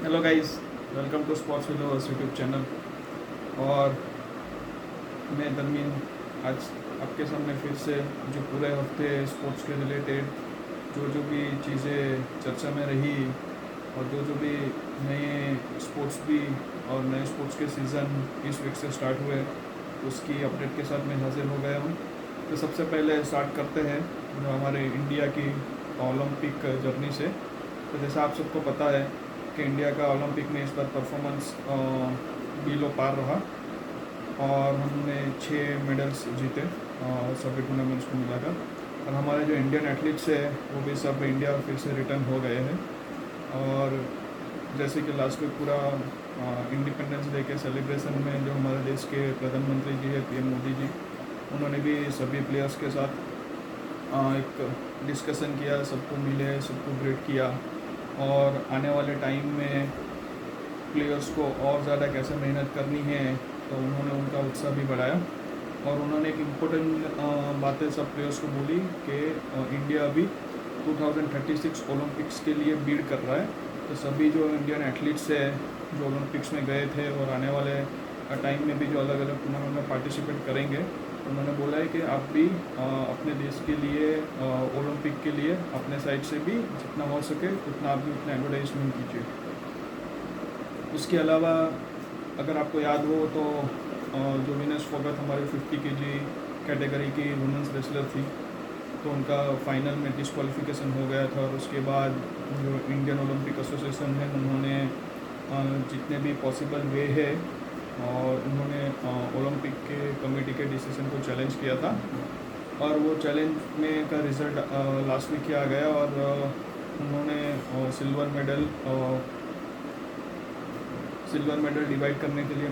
Hello guys, welcome to sports Willowverse YouTube channel. और मैं दरमीन आज आपके सामने फिर से जो पूरे हफ्ते स्पोर्ट्स के रिलेटेड जो भी चीज़ें चर्चा में रही और जो भी नए स्पोर्ट्स भी और नए स्पोर्ट्स के सीज़न इस वीक से स्टार्ट हुए, उसकी अपडेट के साथ मैं हाजिर हो गया हूँ। तो सबसे पहले स्टार्ट करते हैं जो हमारे इंडिया की ओलंपिक जर्नी से। तो जैसा आप सबको पता है कि इंडिया का ओलंपिक में इस बार परफॉर्मेंस बिलो पार रहा और हमने 6 मेडल्स जीते सभी टूर्नामेंट्स को मिलाकर। और हमारे जो इंडियन एथलीट्स है वो भी सब इंडिया फिर से रिटर्न हो गए हैं। और जैसे कि लास्ट वीक पूरा इंडिपेंडेंस डे के सेलिब्रेशन में जो हमारे देश के प्रधानमंत्री जी है पीएम मोदी जी, उन्होंने भी सभी प्लेयर्स के साथ एक डिस्कशन किया, सबको मिले, सबको ग्रेट किया और आने वाले टाइम में प्लेयर्स को और ज़्यादा कैसे मेहनत करनी है तो उन्होंने उनका उत्साह भी बढ़ाया। और उन्होंने एक इम्पोर्टेंट बातें सब प्लेयर्स को बोली कि इंडिया अभी 2036 ओलंपिक्स के लिए बीड कर रहा है। तो सभी जो इंडियन एथलीट्स है जो ओलंपिक्स में गए थे और आने वाले टाइम में भी जो अलग अलग टूर्नामेंट में पार्टिसिपेट करेंगे, उन्होंने बोला है कि आप भी अपने देश के लिए ओलंपिक के लिए अपने साइड से भी जितना हो सके उतना आप भी उतना एडवर्टाइजमेंट कीजिए। उसके अलावा अगर आपको याद हो तो जो विनेश फोगट हमारे 50 केजी कैटेगरी की वुमेंस रेसलर थी, तो उनका फाइनल में डिस्क्वालिफिकेशन हो गया था। और उसके बाद जो इंडियन ओलंपिक एसोसिएशन है उन्होंने जितने भी पॉसिबल वे है और उन्होंने ओलंपिक के कमेटी के डिसीजन को चैलेंज किया था। और वो चैलेंज में का रिज़ल्ट लास्ट वीक ही आ गया और उन्होंने सिल्वर मेडल डिवाइड करने के लिए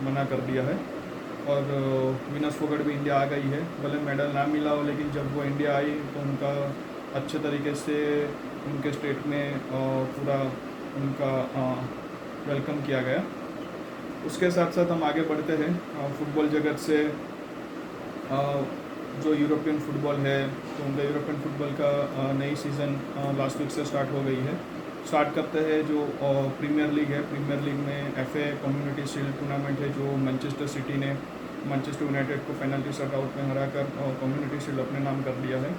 मना कर दिया है। और विनस फोगट भी इंडिया आ गई है, भले मेडल ना मिला हो, लेकिन जब वो इंडिया आई तो उनका अच्छे तरीके से उनके स्टेट में पूरा उनका वेलकम किया गया। उसके साथ साथ हम आगे बढ़ते हैं फुटबॉल जगत से। जो यूरोपियन फुटबॉल है तो उनका यूरोपियन फुटबॉल का नई सीज़न लास्ट वीक से स्टार्ट हो गई है। स्टार्ट करते हैं जो प्रीमियर लीग है। प्रीमियर लीग में FA कम्युनिटी शील्ड टूर्नामेंट है जो मैनचेस्टर सिटी ने मैनचेस्टर यूनाइटेड को पेनल्टी शटआउट में हराकर कम्युनिटी शील्ड अपने नाम कर दिया है।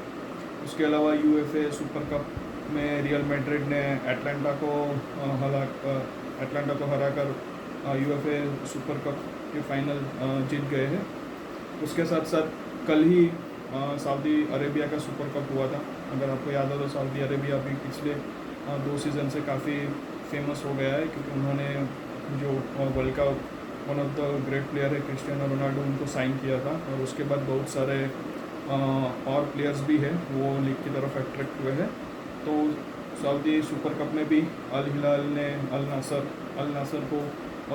उसके अलावा UFA सुपर कप में रियल मैड्रिड ने एटलांटा को हराकर UFA सुपर कप के फाइनल जीत गए हैं। उसके साथ साथ कल ही सऊदी अरेबिया का सुपर कप हुआ था। अगर आपको याद हो तो सऊदी अरेबिया भी पिछले 2 सीज़न से काफ़ी फेमस हो गया है क्योंकि उन्होंने जो वर्ल्ड का one of the great player है क्रिस्टियानो रोनाल्डो, उनको साइन किया था। और उसके बाद बहुत सारे और प्लेयर्स भी हैं वो लीग की तरफ अट्रैक्ट हुए हैं। तो सऊदी सुपर कप में भी अल हिलाल ने अल नासर को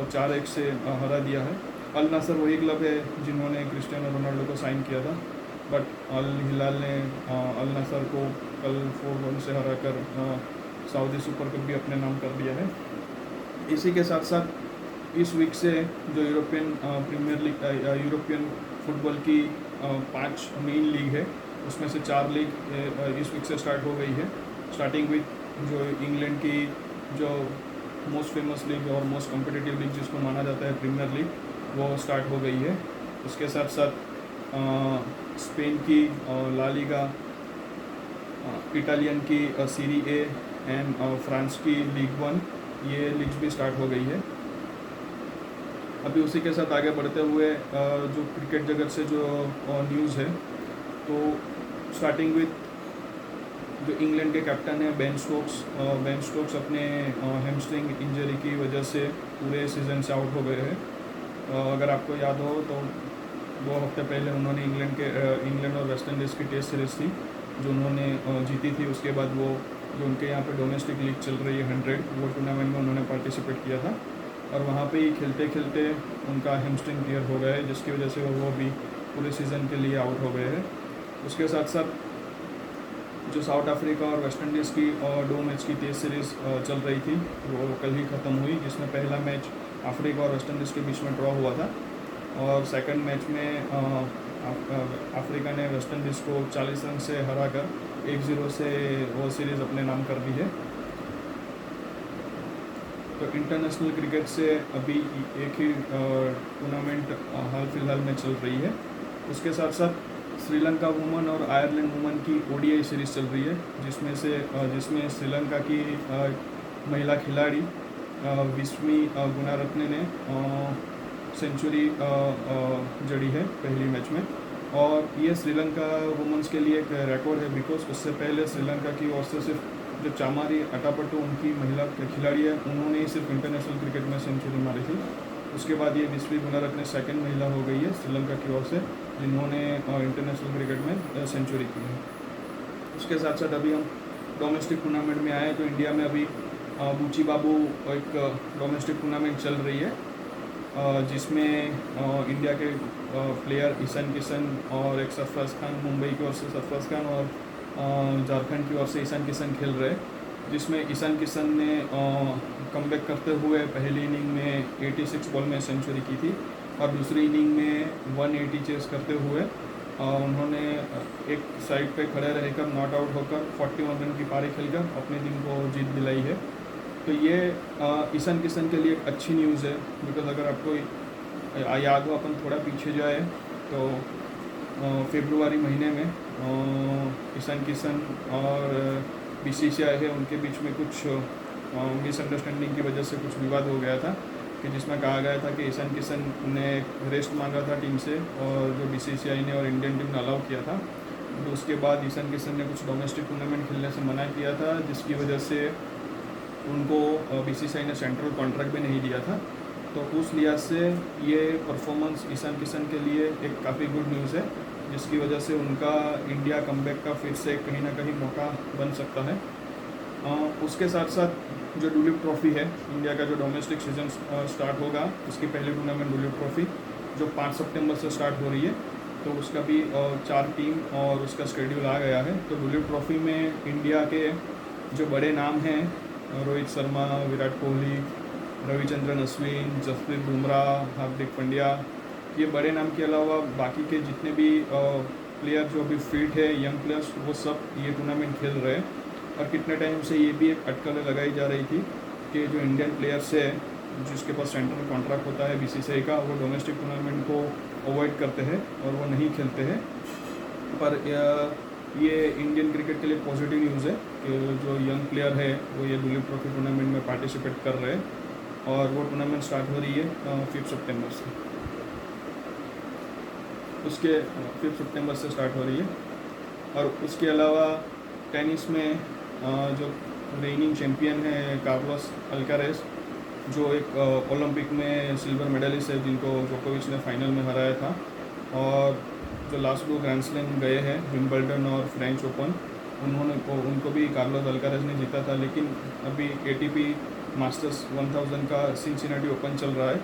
4-1 से हरा दिया है। अल नासर वही क्लब है जिन्होंने क्रिस्टियानो रोनाल्डो को साइन किया था, बट अल हिलाल ने अल नासर को कल 4-1 से हराकर सऊदी सुपर कप भी अपने नाम कर दिया है। इसी के साथ साथ इस वीक से जो European premier league European football की 5 मेन लीग है उसमें से 4 लीग इस वीक से स्टार्ट हो गई है। स्टार्टिंग विथ जो इंग्लैंड की जो मोस्ट फेमस लीग और मोस्ट कम्पिटिटिव लीग जिसको माना जाता है प्रीमियर लीग, वो स्टार्ट हो गई है। उसके साथ साथ स्पेन की ला लीगा, इटालियन की सीरी ए एंड फ्रांस की लीग 1, ये लीग्स भी स्टार्ट हो गई है। अभी उसी के साथ आगे बढ़ते हुए जो क्रिकेट जगत से जो न्यूज़ है, तो स्टार्टिंग विथ जो इंग्लैंड के कैप्टन है बेन स्टोक्स अपने हैमस्ट्रिंग इंजरी की वजह से पूरे सीज़न से आउट हो गए हैं। अगर आपको याद हो तो 2 हफ्ते पहले उन्होंने इंग्लैंड और वेस्ट इंडीज़ की टेस्ट सीरीज़ थी जो उन्होंने जीती थी। उसके बाद वो जो उनके यहाँ पे डोमेस्टिक लीग चल रही है 100, वो टूर्नामेंट में उन्होंने पार्टिसिपेट किया था और वहाँ पे ही खेलते खेलते उनका हैमस्ट्रिंग टियर हो गया है, जिसकी वजह से वो भी पूरे सीज़न के लिए आउट हो गए हैं। उसके साथ साथ जो साउथ अफ्रीका और वेस्ट इंडीज़ की 2 मैच की टेस्ट सीरीज़ चल रही थी वो कल ही ख़त्म हुई, जिसमें पहला मैच अफ्रीका और वेस्ट इंडीज़ के बीच में ड्रॉ हुआ था और सेकंड मैच में अफ्रीका ने वेस्ट इंडीज़ को 40 रन से हराकर 1-0 से वो सीरीज़ अपने नाम कर दी है। तो इंटरनेशनल क्रिकेट से अभी एक ही टूर्नामेंट हाल फिलहाल में चल रही है। उसके साथ साथ श्रीलंका वुमन और आयरलैंड वुमन की ओडीआई सीरीज़ चल रही है, जिसमें श्रीलंका की महिला खिलाड़ी विस्मी गुणारत्ने ने सेंचुरी जड़ी है पहली मैच में। और ये श्रीलंका वुमेंस के लिए एक रिकॉर्ड है, बिकॉज उससे पहले श्रीलंका की ओर से सिर्फ जो चामारी अटापट्टू उनकी महिला खिलाड़ी है, उन्होंने ही सिर्फ इंटरनेशनल क्रिकेट में सेंचुरी मारी थी। उसके बाद ये विस्मी गुणारत्ने सेकंड महिला हो गई है श्रीलंका की ओर से जिन्होंने इंटरनेशनल क्रिकेट में सेंचुरी की है। उसके साथ साथ अभी हम डोमेस्टिक टूर्नामेंट में आए तो इंडिया में अभी बूची बाबू एक डोमेस्टिक टूर्नामेंट चल रही है, जिसमें इंडिया के प्लेयर ईशान किशन और एक सरफराज खान, मुंबई की ओर से सरफराज खान और झारखंड की ओर से ईशान किशन खेल रहे हैं। जिसमें ईशान किशन ने कमबैक करते हुए पहली इनिंग में 86 बॉल में सेंचुरी की थी और दूसरी इनिंग में 180 चेस करते हुए उन्होंने एक साइड पे खड़े रहकर नॉट आउट होकर 41 रन की पारी खेलकर अपने टीम को जीत दिलाई है। तो ये ईशान किशन के लिए एक अच्छी न्यूज़ है, बिकॉज अगर आपको याद हो, अपन थोड़ा पीछे जाए तो फरवरी महीने में ईशान किशन और बीसीसीआई है उनके बीच में कुछ मिसअंडरस्टैंडिंग की वजह से कुछ विवाद हो गया था, कि जिसमें कहा गया था कि ईशान किशन ने रेस्ट मांगा था टीम से और जो बीसीसीआई ने और इंडियन टीम ने अलाउ किया था। तो उसके बाद ईशान किशन ने कुछ डोमेस्टिक टूर्नामेंट खेलने से मना किया था, जिसकी वजह से उनको बीसीसीआई ने सेंट्रल कॉन्ट्रैक्ट भी नहीं दिया था। तो उस लिहाज से ये परफॉर्मेंस ईशान किशन के लिए एक काफ़ी गुड न्यूज़ है, जिसकी वजह से उनका इंडिया कमबैक का फिर से कहीं ना कहीं मौका बन सकता है। उसके साथ साथ जो डुलीप ट्रॉफ़ी है, इंडिया का जो डोमेस्टिक सीजन स्टार्ट होगा, उसकी पहली टूर्नामेंट डुलीप ट्रॉफ़ी जो 5 सितंबर से स्टार्ट हो रही है, तो उसका भी 4 टीम और उसका शेड्यूल आ गया है। तो डुलीप ट्रॉफ़ी में इंडिया के जो बड़े नाम हैं, रोहित शर्मा, विराट कोहली, रविचंद्रन अश्विन, जसप्रीत बुमराह, हार्दिक पांड्या, ये बड़े नाम के अलावा बाकी के जितने भी प्लेयर जो अभी फिट है, यंग प्लेयर्स, वो सब ये टूर्नामेंट खेल रहे हैं। और कितने टाइम से ये भी एक अटकलें लगाई जा रही थी कि जो इंडियन प्लेयर्स है जिसके पास सेंट्रल कॉन्ट्रैक्ट होता है बीसीसीआई का, वो डोमेस्टिक टूर्नामेंट को अवॉइड करते हैं और वो नहीं खेलते हैं। पर ये इंडियन क्रिकेट के लिए पॉजिटिव न्यूज़ है कि जो यंग प्लेयर है वो ये डुलीप ट्रॉफी टूर्नामेंट में पार्टिसिपेट कर रहे हैं और वो टूर्नामेंट स्टार्ट हो रही है 5 सितंबर से। उसके 5 सितंबर से स्टार्ट हो रही है। और उसके अलावा टेनिस में जो रेनिंग चैम्पियन है कार्लोस अल्कारेज, जो एक ओलंपिक में सिल्वर मेडलिस्ट है जिनको जोकोविच ने फाइनल में हराया था, और जो लास्ट 2 ग्रैंड स्लैम गए हैं, विंबलडन और फ्रेंच ओपन, उनको भी कार्लोस अल्कारेज ने जीता था। लेकिन अभी एटीपी मास्टर्स 1000 का सिंसिनाटी ओपन चल रहा है,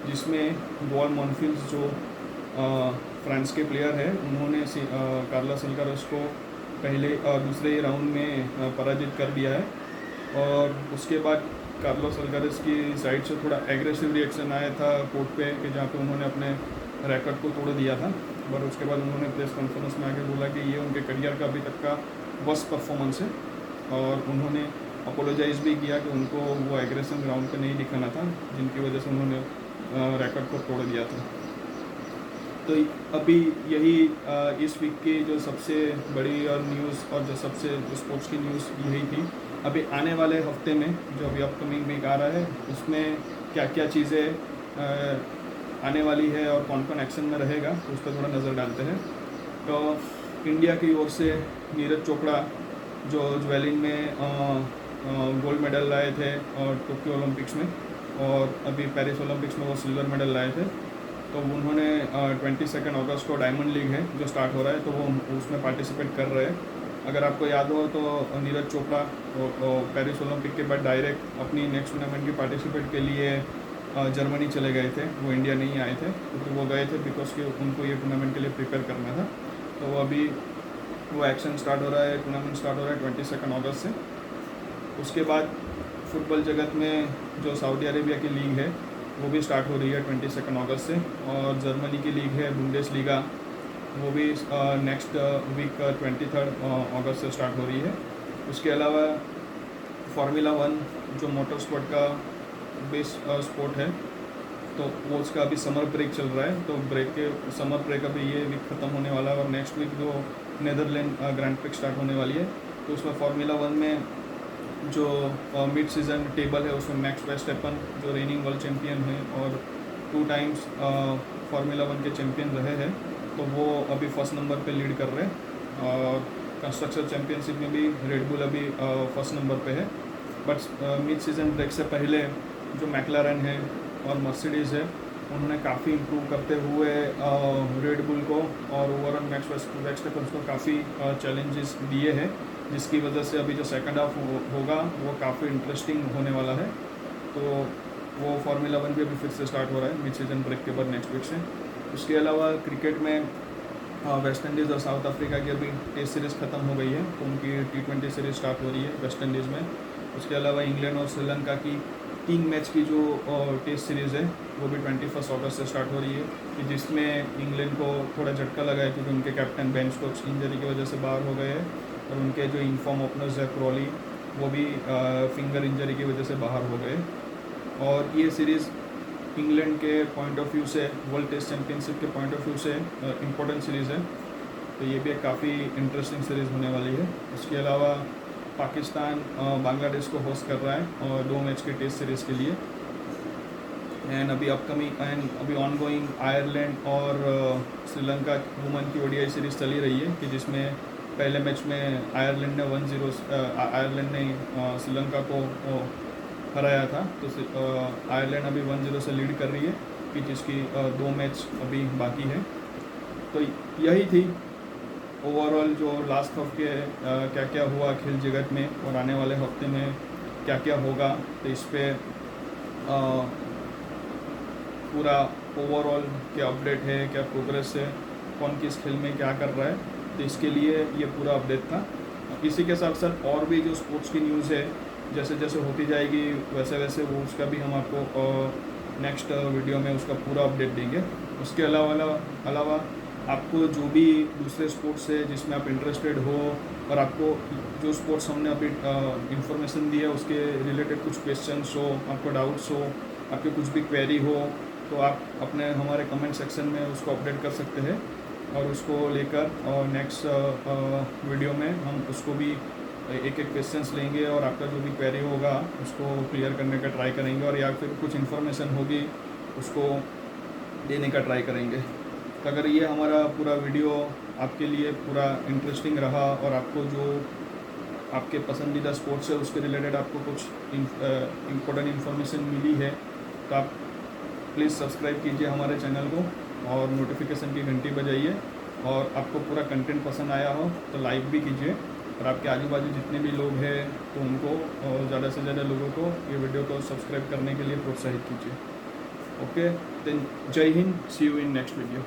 जिसमें गोल मॉनफिल्स जो फ्रांस के प्लेयर है, उन्होंने कार्लोस अल्कारेज को पहले दूसरे राउंड में पराजित कर दिया है। और उसके बाद कार्लोस अल्कारेज की साइड से थोड़ा एग्रेसिव रिएक्शन आया था कोर्ट पे, कि जहाँ पे उन्होंने अपने रैकेट को तोड़ दिया था। पर उसके बाद उन्होंने प्रेस कॉन्फ्रेंस में आके बोला कि ये उनके करियर का अभी तक का वर्स्ट परफॉर्मेंस है, और उन्होंने अपोलोजाइज़ भी किया कि उनको वो एग्रेशन ग्राउंड पे नहीं दिखाना था, जिनकी वजह से उन्होंने रैकेट को तोड़ दिया था। तो अभी यही इस वीक की जो सबसे बड़ी और न्यूज़ और जो सबसे स्पोर्ट्स की न्यूज़ यही थी। अभी आने वाले हफ्ते में जो अभी अपकमिंग वीक आ रहा है, उसमें क्या क्या चीज़ें आने वाली है और कौन कौन एक्शन में रहेगा, उस पर थोड़ा नज़र डालते हैं। तो इंडिया की ओर से नीरज चोपड़ा जो ज्वेलिंग में गोल्ड मेडल लाए थे और टोक्यो ओलंपिक्स में, और अभी पेरिस ओलंपिक्स में वो सिल्वर मेडल लाए थे। तो उन्होंने 22 अगस्त को डायमंड लीग है जो स्टार्ट हो रहा है, तो वो उसमें पार्टिसिपेट कर रहे हैं। अगर आपको याद हो तो नीरज चोपड़ा पेरिस ओलंपिक के बाद डायरेक्ट अपनी नेक्स्ट टूर्नामेंट की पार्टिसिपेट के लिए जर्मनी चले गए थे, वो इंडिया नहीं आए थे, क्योंकि वो गए थे बिकॉज कि उनको ये टूर्नामेंट के लिए प्रिपेयर करना था। तो वो अभी वो एक्शन स्टार्ट हो रहा है, टूर्नामेंट स्टार्ट हो रहा है 22 अगस्त से। उसके बाद फुटबॉल जगत में जो सऊदी अरेबिया की लीग है वो भी स्टार्ट हो रही है 22 अगस्त से, और जर्मनी की लीग है बुंडेसलीगा, वो भी नेक्स्ट वीक 23 अगस्त से स्टार्ट हो रही है। उसके अलावा फार्मूला 1 जो मोटर स्पोर्ट का बेस्ड स्पोर्ट है, तो वो उसका अभी समर ब्रेक चल रहा है। तो समर ब्रेक अभी ये वीक ख़त्म होने वाला है और नेक्स्ट वीक जो नेदरलैंड ग्रैंड प्रिक्स स्टार्ट होने वाली है, तो उसमें फार्मूला 1 में जो मिड सीज़न टेबल है उसमें मैक्स वर्स्टेपन जो रेनिंग वर्ल्ड चैम्पियन है और 2 टाइम्स फार्मूला 1 के चैम्पियन रहे हैं, तो वो अभी फर्स्ट नंबर पे लीड कर रहे हैं। और कंस्ट्रक्टर चैम्पियनशिप में भी रेड बुल अभी फर्स्ट नंबर पे है। बट मिड सीज़न ब्रेक से पहले जो मैक्लारेन है और मर्सिडीज़ है, उन्होंने काफ़ी इम्प्रूव करते हुए रेड बुल को और ओवरऑल मैक्स वर्स्टेपन को काफ़ी चैलेंजेस दिए हैं, जिसकी वजह से अभी जो सेकंड हाफ होगा वो काफ़ी इंटरेस्टिंग होने वाला है। तो वो फार्मूला 1 भी अभी फिर से स्टार्ट हो रहा है मिड सीज़न ब्रेक के बाद नेक्स्ट वीक से। उसके अलावा क्रिकेट में वेस्ट इंडीज़ और साउथ अफ्रीका की अभी टेस्ट सीरीज़ ख़त्म हो गई है, तो उनकी T20 सीरीज़ स्टार्ट हो रही है वेस्ट इंडीज़ में। उसके अलावा इंग्लैंड और श्रीलंका की 3 मैच की जो टेस्ट सीरीज़ है वो भी 21 अगस्त से स्टार्ट हो रही है, कि जिसमें इंग्लैंड को थोड़ा झटका लगा है क्योंकि उनके कैप्टन बेन स्टोक्स इंजरी की वजह से बाहर हो गए हैं और उनके जो इनफॉर्म ओपनर्स है क्रॉली वो भी फिंगर इंजरी की वजह से बाहर हो गए। और ये सीरीज़ इंग्लैंड के पॉइंट ऑफ व्यू से, वर्ल्ड टेस्ट चैम्पियनशिप के पॉइंट ऑफ व्यू से इम्पोर्टेंट सीरीज़ है, तो ये भी एक काफ़ी इंटरेस्टिंग सीरीज़ होने वाली है। उसके अलावा पाकिस्तान बांग्लादेश को होस्ट कर रहा है और 2 मैच के टेस्ट सीरीज़ के लिए। एंड अभी ऑन गोइंग आयरलैंड और श्रीलंका वुमेन की ODI सीरीज़ चली रही है, कि जिसमें पहले मैच में आयरलैंड ने श्रीलंका को हराया था, तो आयरलैंड अभी 1-0 से लीड कर रही है, कि जिसकी 2 मैच अभी बाकी है। तो यही थी ओवरऑल जो लास्ट हफ्ते क्या क्या हुआ खेल जगत में और आने वाले हफ्ते में क्या क्या होगा, तो इस पर पूरा ओवरऑल क्या अपडेट है, क्या प्रोग्रेस है, कौन किस खेल में क्या कर रहा है, तो इसके लिए ये पूरा अपडेट था। इसी के साथ साथ और भी जो स्पोर्ट्स की न्यूज़ है जैसे जैसे होती जाएगी वैसे वैसे वो उसका भी हम आपको नेक्स्ट वीडियो में उसका पूरा अपडेट देंगे। उसके अलावा आपको जो भी दूसरे स्पोर्ट्स है जिसमें आप इंटरेस्टेड हो और आपको जो स्पोर्ट्स हमने अभी इंफॉर्मेशन दी है उसके रिलेटेड कुछ क्वेश्चंस हो, आपको डाउट्स हो, आपके कुछ भी क्वेरी हो, तो आप अपने हमारे कमेंट सेक्शन में उसको अपडेट कर सकते हैं और उसको लेकर और नेक्स्ट वीडियो में हम उसको भी एक क्वेश्चंस लेंगे और आपका जो भी क्वेरी होगा उसको क्लियर करने का ट्राई करेंगे, और या फिर कुछ इन्फॉर्मेशन होगी उसको देने का ट्राई करेंगे। तो अगर ये हमारा पूरा वीडियो आपके लिए पूरा इंटरेस्टिंग रहा और आपको जो आपके पसंदीदा स्पोर्ट्स है उसके रिलेटेड आपको कुछ इम्पोर्टेंट इन्फॉर्मेशन मिली है, तो आप प्लीज़ सब्सक्राइब कीजिए हमारे चैनल को और नोटिफिकेशन की घंटी बजाइए, और आपको पूरा कंटेंट पसंद आया हो तो लाइक भी कीजिए, और आपके आजू बाजू जितने भी लोग हैं तो उनको और ज़्यादा से ज़्यादा लोगों को ये वीडियो को सब्सक्राइब करने के लिए प्रोत्साहित कीजिए। ओके देन, जय हिंद, सी यू इन नेक्स्ट वीडियो।